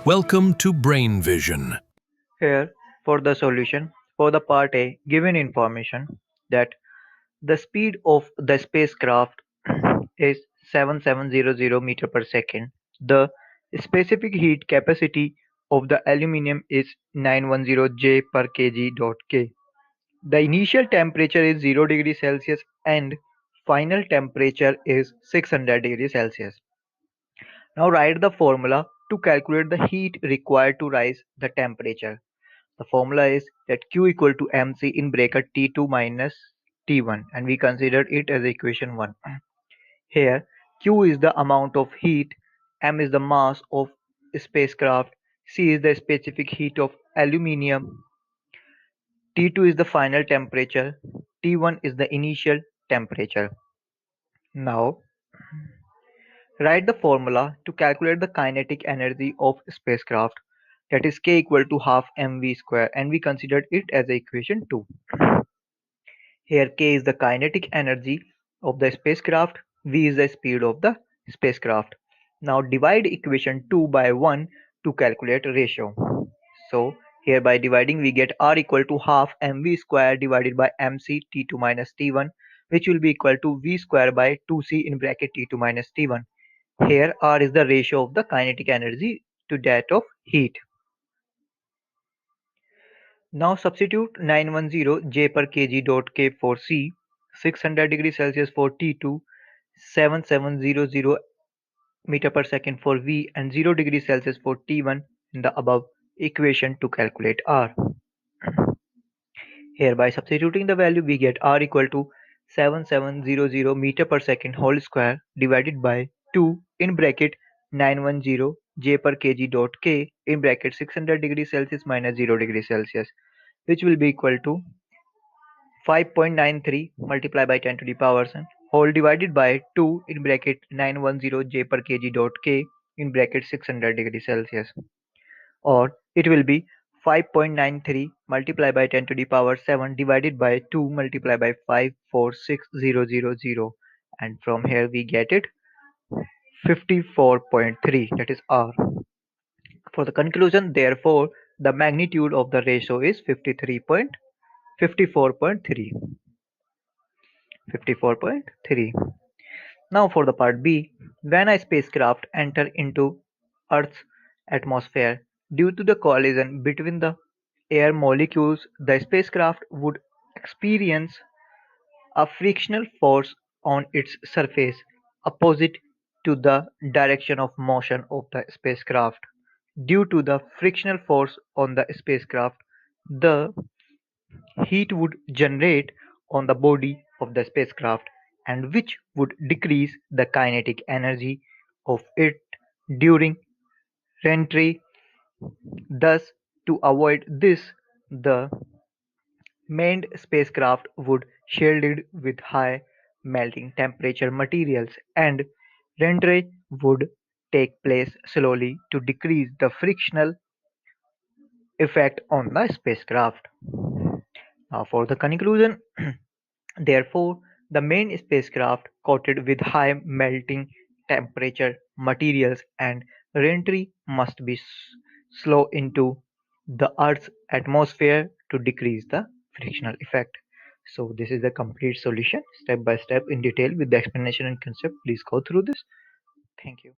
Welcome to Brain Vision. Here, for the solution, for the part A, given information that the speed of the spacecraft is 7700 meter per second. The specific heat capacity of the aluminium is 910 J per kg dot K. The initial temperature is 0 degrees Celsius and final temperature is 600 degrees Celsius. Now write the formula to calculate the heat required to rise the temperature. The formula is that Q equal to mc in bracket T2 minus T1, and we considered it as equation 1. Here Q is the amount of heat, m is the mass of spacecraft, C is the specific heat of aluminium, T2 is the final temperature, T1 is the initial temperature. Now write the formula to calculate the kinetic energy of spacecraft, that is K equal to half mv square, and we considered it as equation 2. Here K is the kinetic energy of the spacecraft, V is the speed of the spacecraft. Now divide equation 2 by 1 to calculate ratio. So here by dividing we get R equal to half mv square divided by mc T2 minus T1, which will be equal to V square by 2c in bracket T2 minus T1. Here R is the ratio of the kinetic energy to that of heat. Now substitute 910 J per kg dot K for C, 600 degrees Celsius for T2, 7700 meter per second for V, and 0 degrees Celsius for T1 in the above equation to calculate R. Here by substituting the value we get R equal to 7700 meter per second whole square divided by 2 in bracket 910 J per kg dot K in bracket 600 degrees Celsius minus 0 degrees Celsius, which will be equal to 5.93 multiplied by 10 to the power n whole divided by 2 in bracket 910 J per kg dot K in bracket 600 degrees Celsius, or it will be 5.93 multiplied by 10 to the power 7 divided by 2 multiplied by 546000, and from here we get it 54.3, that is R. For the conclusion, therefore, the magnitude of the ratio is 54.3. Now for the part B, when a spacecraft enter into Earth's atmosphere, due to the collision between the air molecules, the spacecraft would experience a frictional force on its surface opposite to the direction of motion of the spacecraft. Due to the frictional force on the spacecraft, the heat would generate on the body of the spacecraft, and which would decrease the kinetic energy of it during reentry. Thus, to avoid this, the manned spacecraft would shielded with high melting temperature materials, and reentry would take place slowly to decrease the frictional effect on the spacecraft. Now for the conclusion, therefore, the main spacecraft coated with high melting temperature materials and reentry must be slow into the Earth's atmosphere to decrease the frictional effect. So this is the complete solution, step by step in detail with the explanation and concept. Please go through this. Thank you.